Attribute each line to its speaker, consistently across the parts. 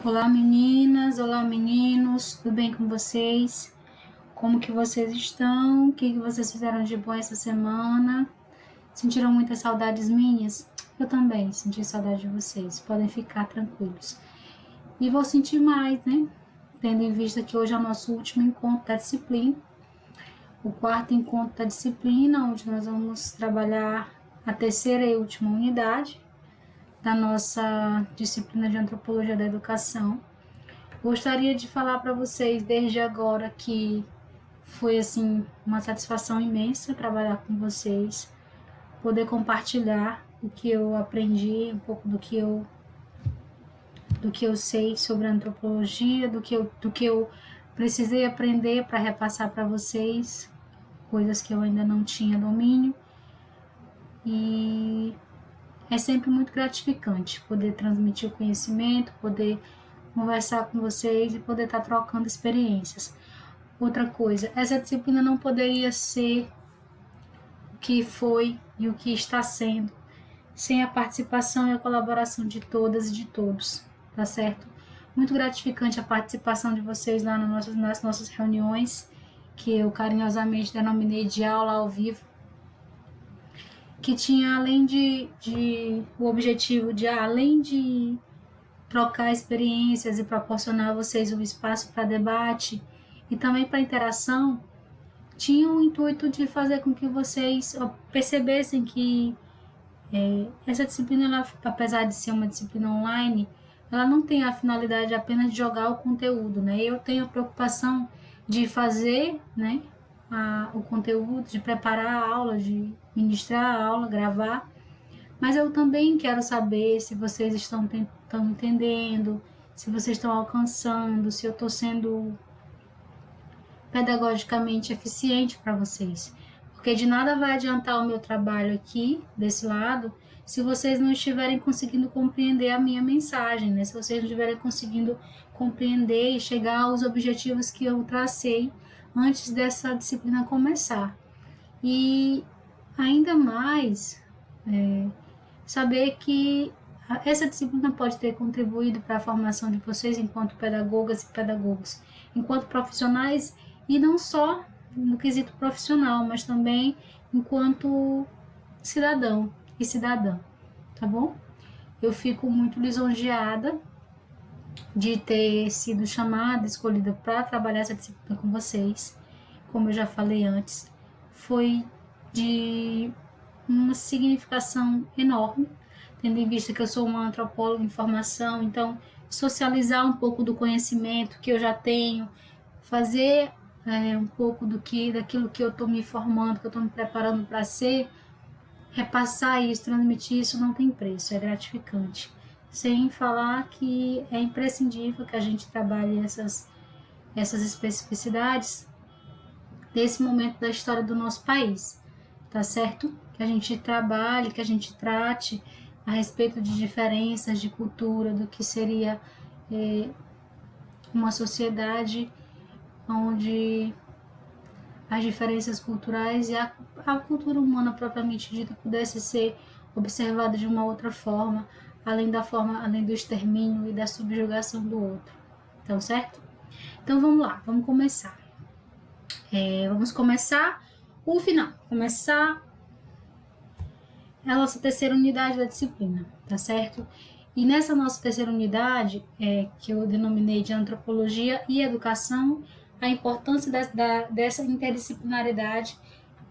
Speaker 1: Olá meninas, olá meninos, tudo bem com vocês? Como que vocês estão? O que vocês fizeram de bom essa semana? Sentiram muitas saudades minhas? Eu também senti saudade de vocês, podem ficar tranquilos. E vou sentir mais, né? Tendo em vista que hoje é o nosso último encontro da disciplina, o quarto encontro da disciplina, onde nós vamos trabalhar a terceira e última unidade da nossa disciplina de Antropologia da Educação. Gostaria de falar para vocês desde agora que foi assim uma satisfação imensa trabalhar com vocês, poder compartilhar o que eu aprendi, um pouco do que eu sei sobre a antropologia, do que eu precisei aprender para repassar para vocês, coisas que eu ainda não tinha domínio. E é sempre muito gratificante poder transmitir o conhecimento, poder conversar com vocês e poder estar trocando experiências. Outra coisa, essa disciplina não poderia ser o que foi e o que está sendo sem a participação e a colaboração de todas e de todos, tá certo? Muito gratificante a participação de vocês lá nas nossas reuniões, que eu carinhosamente denominei de aula ao vivo, que tinha o objetivo de, além de trocar experiências e proporcionar a vocês um espaço para debate e também para interação, tinha o intuito de fazer com que vocês percebessem que essa disciplina, ela, apesar de ser uma disciplina online, ela não tem a finalidade apenas de jogar o conteúdo, né? Eu tenho a preocupação de fazer, né, o conteúdo, de preparar a aula, de ministrar a aula, gravar, mas eu também quero saber se vocês estão entendendo, se vocês estão alcançando, se eu estou sendo pedagogicamente eficiente para vocês. Porque de nada vai adiantar o meu trabalho aqui, desse lado, se vocês não estiverem conseguindo compreender a minha mensagem, né? Se vocês não estiverem conseguindo compreender e chegar aos objetivos que eu tracei antes dessa disciplina começar. E ainda mais, saber que essa disciplina pode ter contribuído para a formação de vocês enquanto pedagogas e pedagogos, enquanto profissionais, e não só no quesito profissional, mas também enquanto cidadão e cidadã, tá bom? Eu fico muito lisonjeada de ter sido chamada, escolhida para trabalhar essa disciplina com vocês. Como eu já falei antes, foi de uma significação enorme, tendo em vista que eu sou uma antropóloga em formação, então socializar um pouco do conhecimento que eu já tenho, fazer um pouco daquilo que eu estou me formando, que eu estou me preparando para ser, repassar isso, transmitir isso, não tem preço, é gratificante. Sem falar que é imprescindível que a gente trabalhe essas especificidades desse momento da história do nosso país, tá certo? Que a gente trabalhe, que a gente trate a respeito de diferenças de cultura, do que seria uma sociedade onde as diferenças culturais e a cultura humana propriamente dita pudesse ser observada de uma outra forma, além do extermínio e da subjugação do outro. Então, certo? Então vamos lá, vamos começar. Vamos começar o final, começar a nossa terceira unidade da disciplina, tá certo? E nessa nossa terceira unidade, que eu denominei de Antropologia e Educação, a importância dessa interdisciplinaridade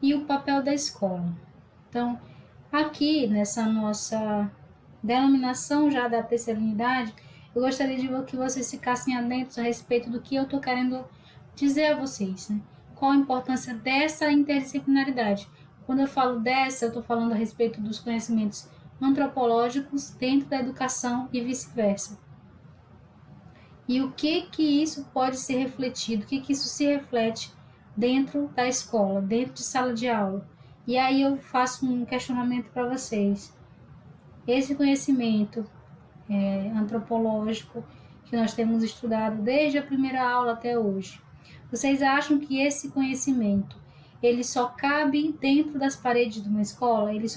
Speaker 1: e o papel da escola. Então, aqui nessa nossa denominação já da terceira unidade, eu gostaria de que vocês ficassem atentos a respeito do que eu estou querendo dizer a vocês, né? Qual a importância dessa interdisciplinaridade. Quando eu falo dessa, eu estou falando a respeito dos conhecimentos antropológicos dentro da educação e vice-versa. E o que isso pode ser refletido, o que isso se reflete dentro da escola, dentro de sala de aula. E aí eu faço um questionamento para vocês. Esse conhecimento antropológico que nós temos estudado desde a primeira aula até hoje, vocês acham que esse conhecimento ele só cabe dentro das paredes de uma escola? Ele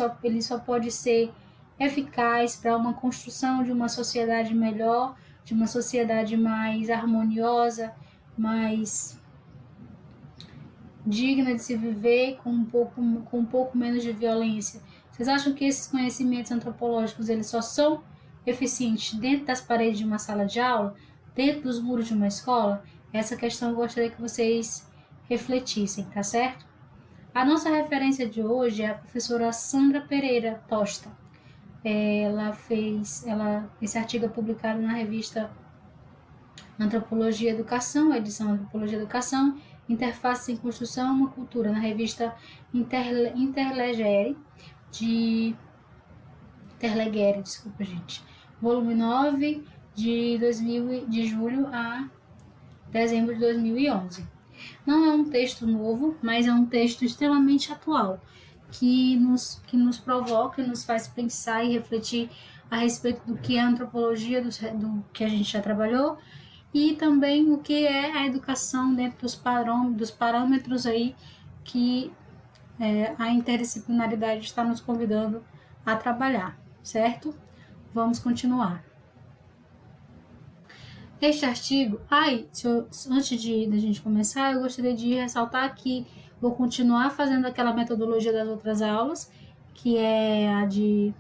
Speaker 1: só pode ser eficaz para uma construção de uma sociedade melhor de uma sociedade mais harmoniosa, mais digna de se viver, com um pouco menos de violência. Vocês acham que esses conhecimentos antropológicos eles só são eficientes dentro das paredes de uma sala de aula, dentro dos muros de uma escola? Essa questão eu gostaria que vocês refletissem, tá certo? A nossa referência de hoje é a professora Sandra Pereira Tosta. Esse artigo é publicado na revista Antropologia e Educação, a edição Antropologia e Educação, Interface em Construção, uma Cultura, na revista Interlegere, desculpa, gente, volume 9, de julho a dezembro de 2011. Não é um texto novo, mas é um texto extremamente atual, que nos provoca e nos faz pensar e refletir a respeito do que é a antropologia, do que a gente já trabalhou, e também o que é a educação dentro dos parâmetros aí que a interdisciplinaridade está nos convidando a trabalhar, certo? Vamos continuar. Este artigo, antes de a gente começar, eu gostaria de ressaltar que vou continuar fazendo aquela metodologia das outras aulas, que é a de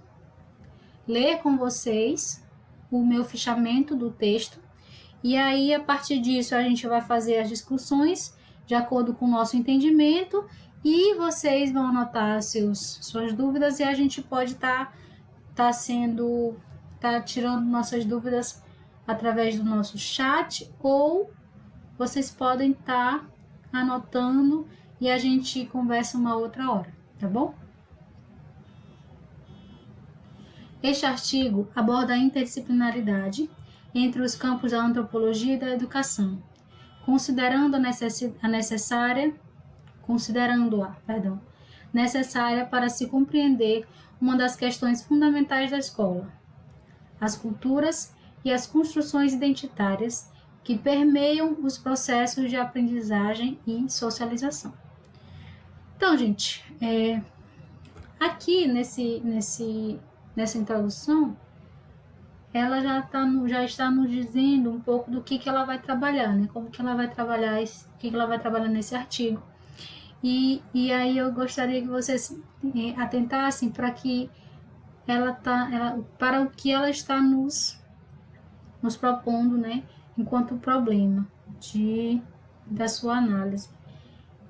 Speaker 1: ler com vocês o meu fichamento do texto, e aí a partir disso a gente vai fazer as discussões de acordo com o nosso entendimento, e vocês vão anotar suas dúvidas, e a gente pode estar tirando nossas dúvidas através do nosso chat, ou vocês podem estar anotando e a gente conversa uma outra hora, tá bom? Este artigo aborda a interdisciplinaridade entre os campos da antropologia e da educação, considerando-a necessária para se compreender uma das questões fundamentais da escola: as culturas e as construções identitárias que permeiam os processos de aprendizagem e socialização. Então, gente, aqui nessa introdução, ela já está nos dizendo um pouco do que ela vai trabalhar, né? Como que ela vai trabalhar, o que ela vai trabalhar nesse artigo. E aí eu gostaria que vocês atentassem para que para o que ela está nos propondo, né, enquanto problema da sua análise,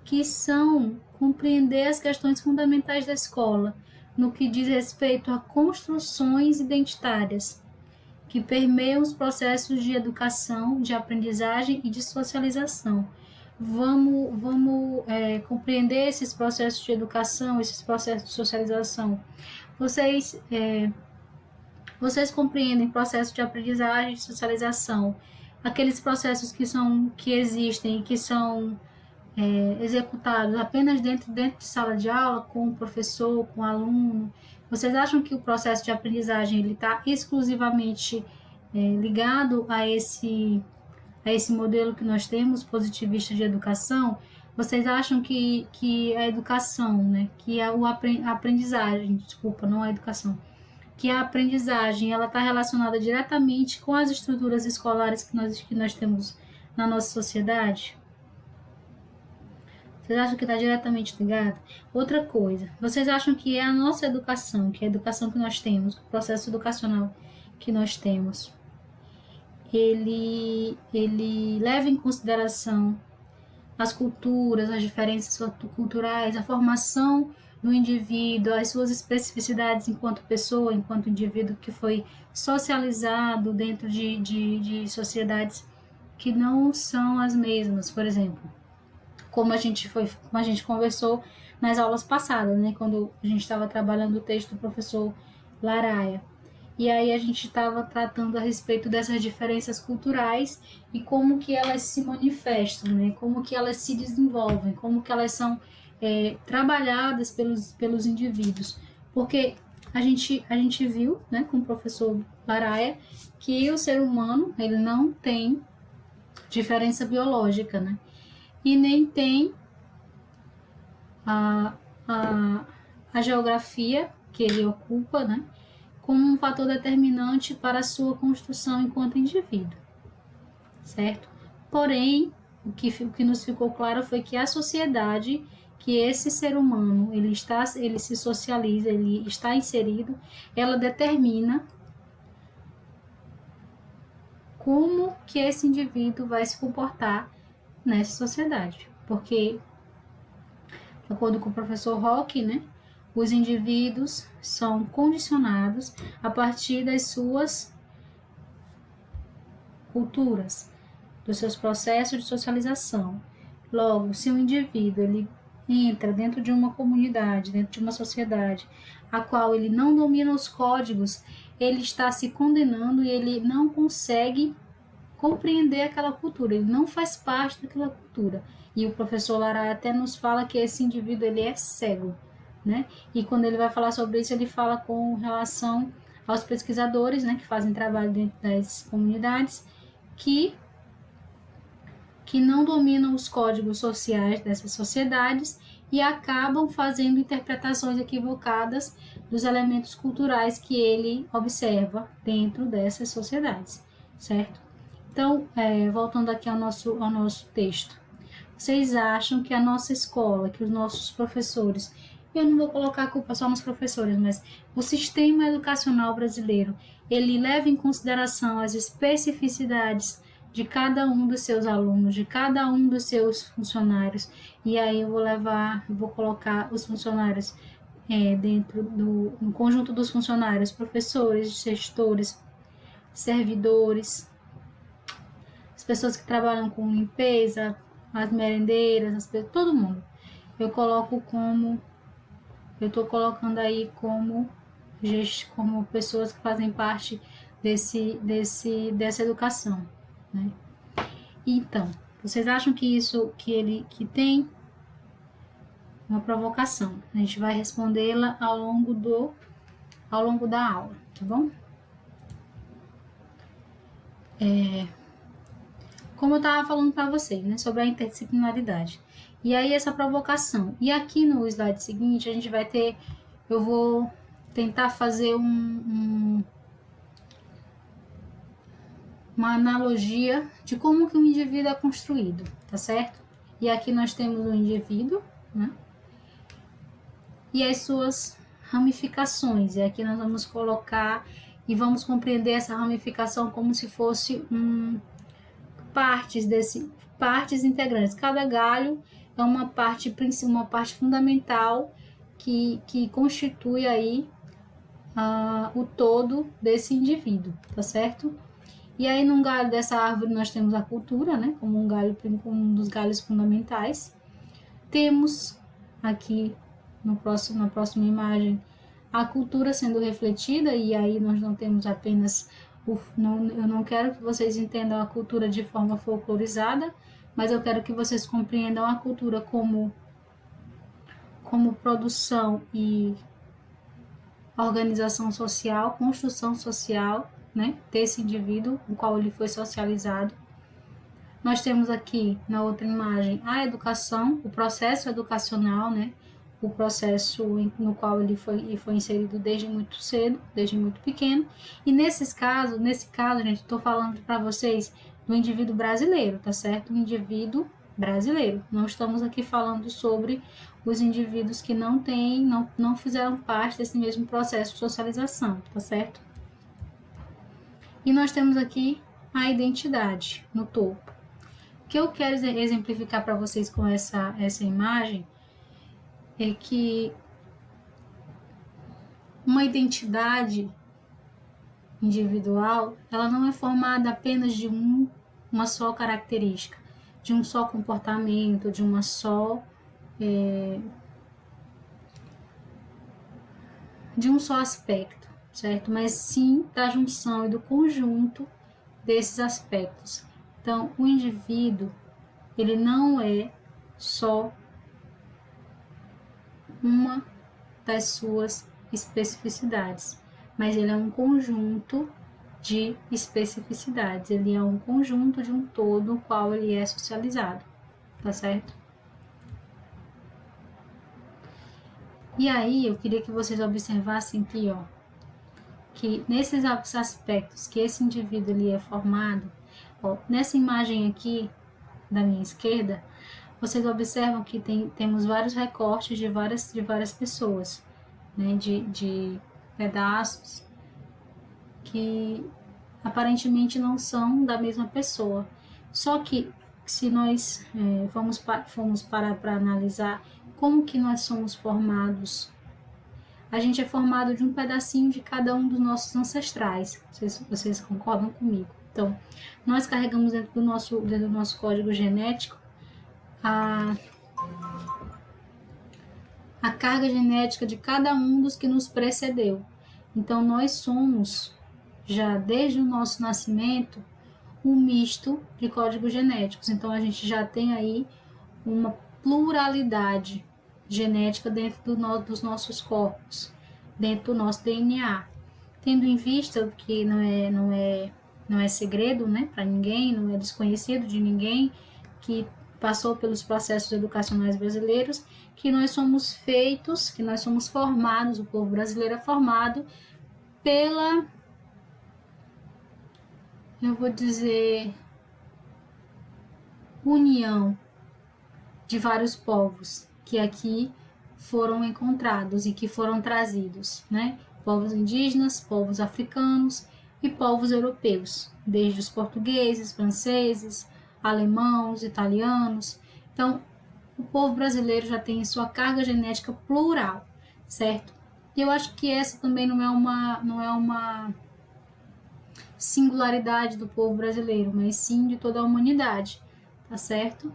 Speaker 1: que são compreender as questões fundamentais da escola, no que diz respeito a construções identitárias, que permeiam os processos de educação, de aprendizagem e de socialização. Vamos compreender esses processos de educação, esses processos de socialização. Vocês compreendem processo de aprendizagem e socialização, aqueles processos que existem e que são executados apenas dentro de sala de aula, com o professor, com o aluno. Vocês acham que o processo de aprendizagem está exclusivamente ligado a esse modelo que nós temos, positivista de educação? Vocês acham que a educação, né, que a aprendizagem, desculpa, não a educação, que a aprendizagem ela está relacionada diretamente com as estruturas escolares que nós temos na nossa sociedade? Vocês acham que está diretamente ligado? Outra coisa, vocês acham que é a nossa educação, que é a educação que nós temos, o processo educacional que nós temos, ele leva em consideração as culturas, as diferenças culturais, a formação do indivíduo, as suas especificidades enquanto pessoa, enquanto indivíduo que foi socializado dentro de sociedades que não são as mesmas, por exemplo, como a gente conversou nas aulas passadas, né, quando a gente estava trabalhando o texto do professor Laraia. E aí a gente estava tratando a respeito dessas diferenças culturais e como que elas se manifestam, né? Como que elas se desenvolvem, como que elas são trabalhadas pelos indivíduos. Porque a gente viu, né, com o professor Laraia, que o ser humano ele não tem diferença biológica, né? E nem tem a geografia que ele ocupa, né, como um fator determinante para a sua construção enquanto indivíduo, certo? Porém, o que nos ficou claro foi que a sociedade que esse ser humano ele se socializa, ele está inserido, ela determina como que esse indivíduo vai se comportar nessa sociedade. Porque, de acordo com o professor Roque, né, os indivíduos são condicionados a partir das suas culturas, dos seus processos de socialização. Logo, se um indivíduo ele entra dentro de uma comunidade, dentro de uma sociedade, a qual ele não domina os códigos, ele está se condenando e ele não consegue compreender aquela cultura, ele não faz parte daquela cultura. E o professor Lara até nos fala que esse indivíduo ele é cego, né? E quando ele vai falar sobre isso, ele fala com relação aos pesquisadores, né, que fazem trabalho dentro das comunidades, que não dominam os códigos sociais dessas sociedades e acabam fazendo interpretações equivocadas dos elementos culturais que ele observa dentro dessas sociedades, certo? Então, voltando aqui ao nosso texto, vocês acham que a nossa escola, que os nossos professores, eu não vou colocar a culpa só nos professores, mas o sistema educacional brasileiro, ele leva em consideração as especificidades de cada um dos seus alunos, de cada um dos seus funcionários, e aí eu vou colocar os funcionários dentro no conjunto dos funcionários, professores, gestores, servidores, as pessoas que trabalham com limpeza, as merendeiras, todo mundo. Eu estou colocando aí como pessoas que fazem parte dessa educação, né? Então, vocês acham que que tem uma provocação? A gente vai respondê-la ao longo da aula, tá bom? Como eu estava falando para vocês, né, sobre a interdisciplinaridade. E aí essa provocação. E aqui no slide seguinte a gente vai ter, eu vou tentar fazer uma analogia de como que um indivíduo é construído, tá certo? E aqui nós temos o indivíduo, né? E as suas ramificações. E aqui nós vamos colocar e vamos compreender essa ramificação como se fosse partes integrantes. Cada galho é uma parte fundamental que constitui aí o todo desse indivíduo, tá certo? E aí num galho dessa árvore nós temos a cultura, né, como um dos galhos fundamentais. Temos aqui na próxima imagem a cultura sendo refletida, e aí nós não temos apenas eu não quero que vocês entendam a cultura de forma folclorizada, mas eu quero que vocês compreendam a cultura como produção e organização social, construção social, né, desse indivíduo, o qual ele foi socializado. Nós temos aqui na outra imagem a educação, o processo educacional, né, o processo no qual ele foi inserido desde muito cedo, desde muito pequeno. E nesse caso, gente, estou falando para vocês do indivíduo brasileiro, tá certo? O indivíduo brasileiro. Não estamos aqui falando sobre os indivíduos que não fizeram parte desse mesmo processo de socialização, tá certo? E nós temos aqui a identidade no topo. O que eu quero exemplificar para vocês com essa imagem é que uma identidade individual, ela não é formada apenas de uma só característica, de um só comportamento, de uma só de um só aspecto, certo? Mas sim da junção e do conjunto desses aspectos. Então, o indivíduo, ele não é só uma das suas especificidades, mas ele é um conjunto de especificidades, ele é um conjunto de um todo no qual ele é socializado, tá certo? E aí eu queria que vocês observassem aqui, ó, que nesses aspectos que esse indivíduo ele é formado, ó, nessa imagem aqui da minha esquerda, vocês observam que temos vários recortes de várias pessoas, né, de pedaços que aparentemente não são da mesma pessoa. Só que se nós formos parar para analisar como que nós somos formados, a gente é formado de um pedacinho de cada um dos nossos ancestrais. Vocês concordam comigo? Então, nós carregamos dentro do nosso código genético a carga genética de cada um dos que nos precedeu. Então, nós somos, já desde o nosso nascimento, um misto de códigos genéticos. Então, a gente já tem aí uma pluralidade genética dentro dos nossos corpos, dentro do nosso DNA. Tendo em vista que não é segredo, né, para ninguém, não é desconhecido de ninguém que passou pelos processos educacionais brasileiros, que nós somos feitos, que nós somos formados, o povo brasileiro é formado pela, eu vou dizer, união de vários povos que aqui foram encontrados e que foram trazidos, né? Povos indígenas, povos africanos e povos europeus, desde os portugueses, franceses, alemãos, italianos. Então, o povo brasileiro já tem sua carga genética plural, certo? E eu acho que essa também não é uma singularidade do povo brasileiro, mas sim de toda a humanidade, tá certo?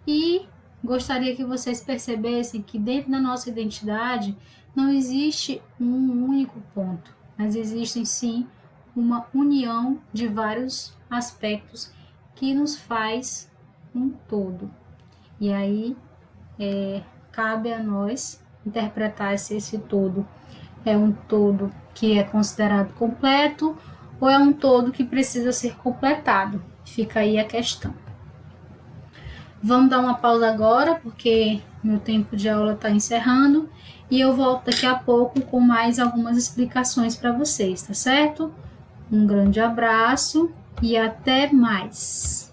Speaker 1: E gostaria que vocês percebessem que dentro da nossa identidade não existe um único ponto, mas existem sim uma união de vários aspectos que nos faz um todo. E aí cabe a nós interpretar se esse todo é um todo que é considerado completo ou é um todo que precisa ser completado. Fica aí a questão. Vamos dar uma pausa agora, porque meu tempo de aula está encerrando, e eu volto daqui a pouco com mais algumas explicações para vocês, tá certo? Um grande abraço e até mais!